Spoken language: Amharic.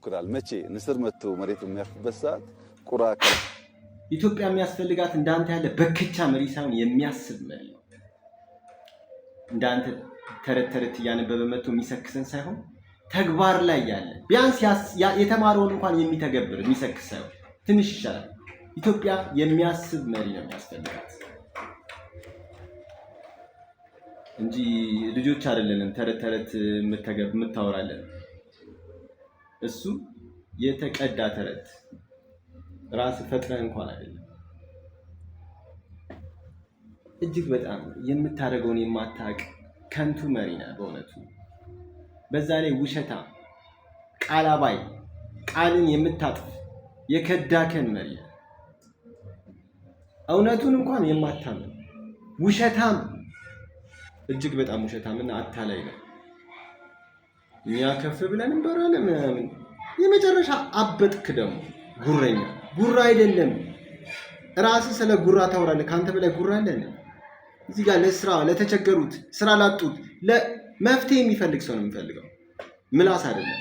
ይሞክራል። መቼ ንስር መጥቶ መሬት በሚያርፍበት ሰዓት ቁራ ኢትዮጵያ የሚያስፈልጋት እንዳንተ ያለ በክቻ መሪ ሳይሆን የሚያስብ መሪ ነው። እንዳንተ ተረት ተረት እያነበበ መጥቶ የሚሰክሰን ሳይሆን ተግባር ላይ ያለ ቢያንስ የተማረውን እንኳን የሚተገብር የሚሰክስ ሳይሆን ትንሽ ይሻላል። ኢትዮጵያ የሚያስብ መሪ ነው የሚያስፈልጋት እንጂ ልጆች አይደለንም ተረት ተረት የምታወራለን። እሱ የተቀዳ ተረት ራስ ፈጥረህ እንኳን አይደለም። እጅግ በጣም የምታደርገውን የማታውቅ ከንቱ መሪ ነህ በእውነቱ። በዛ ላይ ውሸታ፣ ቃል አባይ፣ ቃልን የምታጥፍ የከዳከን መሪ ነህ። እውነቱን እንኳን የማታምን ውሸታም፣ እጅግ በጣም ውሸታምና አታላይ ነው። እኛ ከፍ ብለን እንበራለን ምናምን፣ የመጨረሻ አበጥክ ደግሞ ጉረኛ። ጉራ አይደለም ራስህ ስለ ጉራ ታወራለህ። ካንተ በላይ ጉራ አለ? እዚህ ጋር ለስራ ለተቸገሩት፣ ስራ ላጡት፣ ለመፍትሄ የሚፈልግ ሰው ነው የሚፈልገው፣ ምላስ አይደለም።